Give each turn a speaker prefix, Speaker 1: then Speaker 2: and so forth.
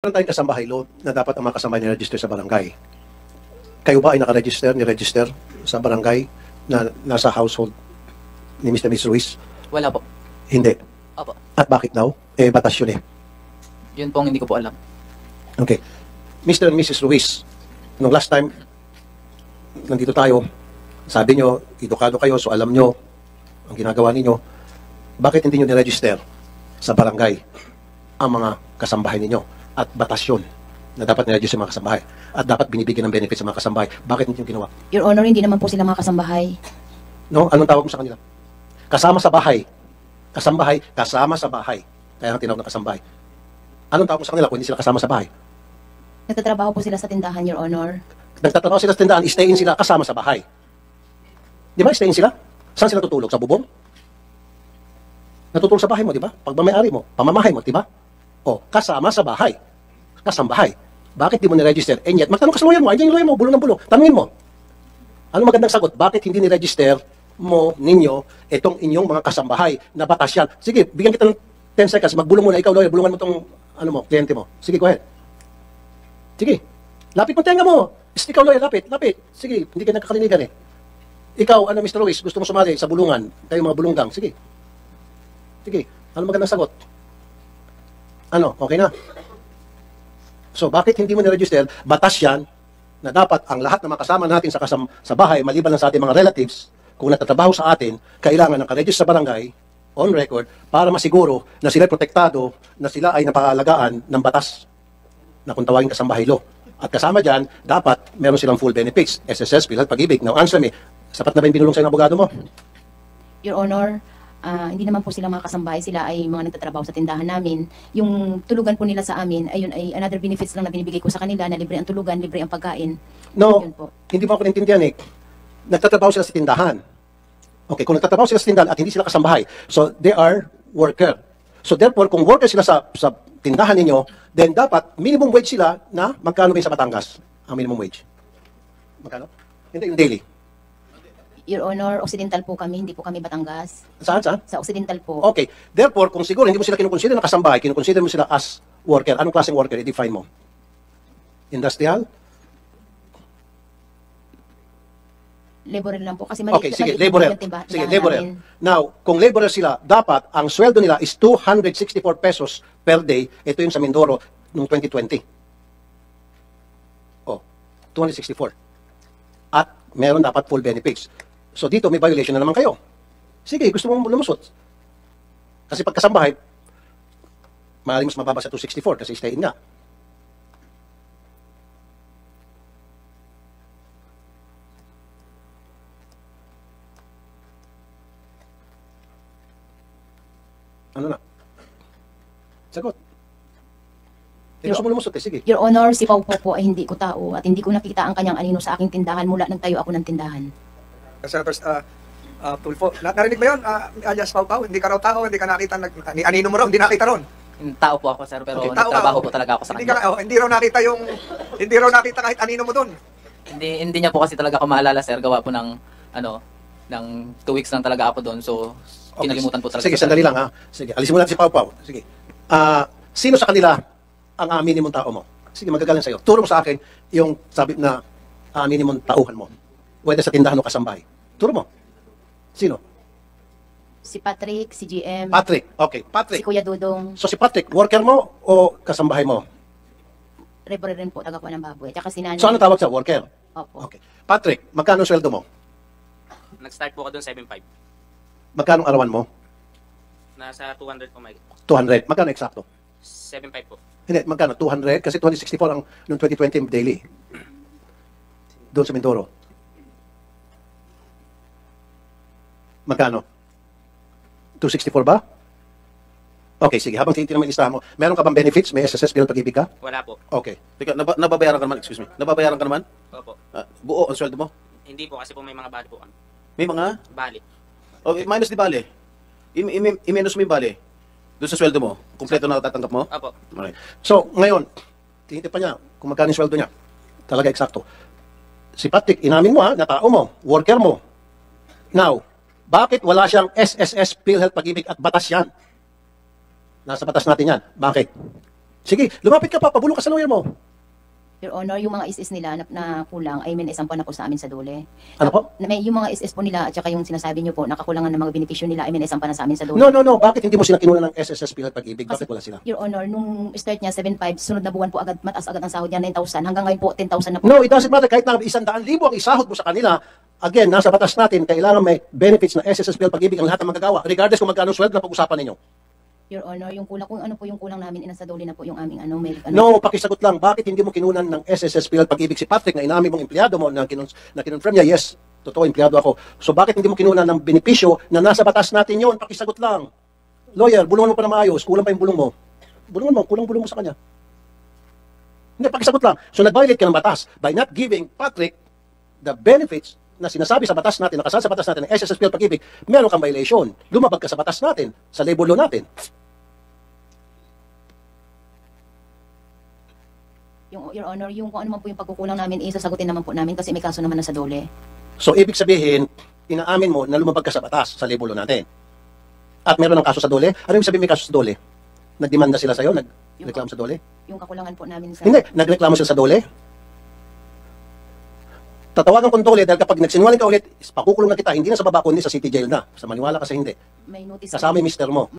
Speaker 1: Meron tayong kasambahay law na dapat ang mga kasambahay ni-register sa barangay. Kayo ba ay nakaregister, ni-register sa barangay na nasa household ni Mr. Miss Ruiz?
Speaker 2: Wala po.
Speaker 1: Hindi.
Speaker 2: Opo.
Speaker 1: At bakit daw? Batas yun eh.
Speaker 2: Yun po ang hindi ko po alam.
Speaker 1: Okay. Mr. and Mrs. Ruiz, nung last time, nandito tayo, sabi nyo, edukado kayo, so alam nyo ang ginagawa ninyo. Bakit hindi nyo ni-register sa barangay ang mga kasambahay ninyo? At batas yun na dapat ni-register sa mga kasambahay. At dapat binibigyan ng benefits sa mga kasambahay. Bakit hindi nyo ginawa?
Speaker 3: Your Honor, hindi naman po sila mga kasambahay.
Speaker 1: No? Anong tawag mo sa kanila? Kasama sa bahay. Kasambahay, kasama sa bahay. Kaya ang tinawag na kasambahay. Anong tawag mo sa kanila kung hindi sila kasama sa bahay?
Speaker 3: Nagtatrabaho po sila sa tindahan, Your Honor.
Speaker 1: Nagtatrabaho sila sa tindahan, stay-in sila kasama sa bahay. Di ba stay-in sila? Saan sila tutulog? Sa bubong? Natutulog sa bahay mo, di ba? Pagmamayari mo, pamamahay mo, di ba? O, kasama sa bahay. Kasambahay. Bakit di mo ni-register? And yet, magtanong ka sa lawyer mo, ayun yung lawyer mo, bulong ng bulong. Tanungin mo. Ano magandang sagot? Bakit hindi ni-register mo, ninyo, itong inyong mga kasambahay na batas yan? Sige, bigyan kita ng 10 seconds. Magbulong muna. Ikaw, lawyer, bulungan mo itong, kliyente mo. Sige, go ahead. Sige. Lapit mo tenga mo. Ikaw, lawyer, lapit. Sige, hindi ka nagkakalinigan eh. Ikaw, Mr. Ruiz, gusto mo sumali sa bulungan. Kayo mga bulunggang. Sige. Sige. Ano magandang sagot? Okay na? So, bakit hindi mo ni-register? Batas yan na dapat ang lahat ng mga kasama natin sa bahay, maliban lang sa ating mga relatives, kung natatrabaho sa atin, kailangan nakaregister sa barangay, on record, para masiguro na sila ay protektado, na sila ay napakalagaan ng batas na kung tawagin kasambahay law. At kasama dyan, dapat meron silang full benefits, SSS, PhilHealth, Pag-ibig. Now, answer me, sapat na ba yung binulong sa'yo ng abogado mo?
Speaker 3: Your Honor, hindi naman po sila mga kasambahay. Sila ay mga nagtatrabaho sa tindahan namin. Yung tulugan po nila sa amin, ayun ay another benefits lang na binibigay ko sa kanila, na libre ang tulugan, libre ang pagkain.
Speaker 1: No,
Speaker 3: Yun po.
Speaker 1: hindi mo ako naintindihan eh. Nagtatrabaho sila sa tindahan. Okay, kung nagtatrabaho sila sa tindahan at hindi sila kasambahay, so they are worker. So therefore, kung worker sila sa tindahan ninyo, then dapat minimum wage sila na magkano ba sa Batangas? Ang minimum wage? Magkano? Hindi, yung daily.
Speaker 3: Your Honor, Occidental po kami, hindi po kami Batangas.
Speaker 1: Saan?
Speaker 3: Sa Occidental po.
Speaker 1: Okay. Therefore, kung siguro hindi mo sila kinukonsider na kasambahay, kinukonsider mo sila as worker. Anong klaseng worker? I-define mo. Industrial?
Speaker 3: Laborer lang po. Kasi
Speaker 1: Okay, sige, laborer. Sige, laborer. Now, kung laborer sila, dapat ang sweldo nila is 264 pesos per day. Ito yung sa Mindoro noong 2020. Oh, 264. At meron dapat full benefits. So dito may violation na naman kayo. Sige, gusto mong lumusot. Kasi pagkasambahay, maaaring mas mababa sa 264 kasi stay-in nga. Ano na? Sagot. Gusto mo lumusot eh, sige.
Speaker 3: Your Honor, si Pau po ay hindi ko tao at hindi ko nakita ang kanyang anino sa aking tindahan mula nang tayo ako ng tindahan.
Speaker 4: Senators, Tulfo, narinig mo yun? Alias Pau Pau, hindi ka raw tao, hindi ka nakita, ni anino mo raw, hindi nakita ron.
Speaker 2: Tao po ako, sir, pero
Speaker 4: Okay, tao
Speaker 2: nagtrabaho
Speaker 4: ka,
Speaker 2: po talaga ako sa
Speaker 4: hindi
Speaker 2: kanya.
Speaker 4: hindi raw nakita hindi raw nakita kahit anino mo doon.
Speaker 2: Hindi niya po kasi talaga ako maalala, sir. Gawa po ng 2 weeks lang talaga ako doon. So, kinalimutan po talaga.
Speaker 1: Sige, sandali lang ha. Sige, alisin mo lang si Pau Pau. Sige. Sino sa kanila ang aaminin mong tao mo? Sige, magagaling sa'yo. Turo mo sa akin yung sabi na aaminin mong tauhan mo. Whether sa tindahan o kasambahay. Turo mo. Sino?
Speaker 3: Si Patrick, si GM,
Speaker 1: Patrick. Okay,
Speaker 3: si
Speaker 1: Patrick.
Speaker 3: Kuya Dudong,
Speaker 1: So si Patrick, worker mo o kasambahay mo?
Speaker 3: laborer rin po, taga po ng baboy. Tsaka si Nanay.
Speaker 1: So ano tawag sa worker?
Speaker 3: Opo.
Speaker 1: Okay. Patrick, magkano sweldo mo?
Speaker 5: Nag-start po ako doon 7.5.
Speaker 1: Magkano arawan mo?
Speaker 5: Nasa 200 po may
Speaker 1: 200. Magkano eksakto?
Speaker 5: 7.5 po.
Speaker 1: Hindi, magkano? 200? Kasi 264 ang noong 2020 daily. Doon sa Mindoro. Magkano? 264 ba? Okay, sige. Habang tinitin mo yung listahan mo, meron ka bang benefits? May SSS, PhilHealth, Pag-ibig ka?
Speaker 5: Wala po.
Speaker 1: Okay.
Speaker 6: Teka, nababayaran ka naman, excuse me. Nababayaran ka naman?
Speaker 5: Opo.
Speaker 6: Buo ang sweldo mo?
Speaker 5: Hindi po kasi po may mga bali po kami.
Speaker 6: May mga?
Speaker 5: Bali.
Speaker 6: Minus di bale. I-minus mo yung bale. Doon sa sweldo mo. Kompleto na tatanggap mo?
Speaker 5: Opo.
Speaker 6: Okay.
Speaker 1: So, ngayon, tinitin pa niya kung magkano yung sweldo niya. Talaga eksakto. Si Patrick, inamin mo ha, na tao mo, worker mo. Now, bakit wala siyang SSS, PhilHealth, Pag-ibig at batas yan? Nasa batas natin yan. Bakit? Sige, lumapit ka pa, pabulong ka sa lawyer mo.
Speaker 3: Your Honor, yung mga SS nila na kulang ay minaisampa na po sa amin sa dole.
Speaker 1: Ano po?
Speaker 3: Yung mga SS po nila at saka yung sinasabi niyo po, nakakulangan ng mga benepisyo nila ay minaisampa na sa amin sa dole.
Speaker 1: No. Bakit hindi mo sila kinuha ng SSS Pilar Pag-ibig? Bakit wala sila?
Speaker 3: Your Honor, nung start niya 7.5, sunod na buwan po agad, mataas agad ang sahod niya 9,000. Hanggang ngayon po 10,000 na po.
Speaker 1: No, it doesn't matter. Kahit na 100,000 ang isahod mo sa kanila, again, nasa batas natin, kailangan may benefits na SSS Pilar Pag-ibig ang lahat ng magagawa. Regardless kung magkano sweldo na pag-usapan ninyo.
Speaker 3: Your Honor, yung kulang, kung ano po yung kulang namin, inasa dole na po yung aming may,
Speaker 1: No, pakisagot lang. Bakit hindi mo kinunan ng SSS Pilar Pag-ibig si Patrick na inamin mong empleyado mo na kinonfirm niya, yes, totoo, empleyado ako. So bakit hindi mo kinunan ng benepisyo na nasa batas natin yon? Pakisagot lang. Lawyer, bulungan mo pa na maayos. Kulang pa yung bulong mo. Kulang bulong mo sa kanya. Hindi, pakisagot lang. So nag-violate ka ng batas by not giving Patrick the benefits na sinasabi sa batas natin, nakasal sa batas natin ng SSS Pilar Pag-ibig, meron kang violation. Lumabag ka sa batas natin, sa labor law natin.
Speaker 3: Your Honor, yung kung ano man po yung pagkukulang namin, sasagutin naman po namin kasi may kaso naman na sa dole.
Speaker 1: So, ibig sabihin, inaamin mo na lumabag ka sa batas, sa labor law natin. At meron ng kaso sa dole. Ano ibig sabihin may kaso sa dole? Nagdemanda sila sa'yo? Nagreklamo sa dole?
Speaker 3: Yung kakulangan po namin sa...
Speaker 1: Hindi. Nagreklamo sila sa dole? Tatawagan kong dole dahil kapag nagsinungaling ka ulit, pakukulong na kita, hindi na sa baba kundi sa city jail na. Sa maniwala kasi hindi.
Speaker 3: May notice
Speaker 1: Kasama yung mister mo.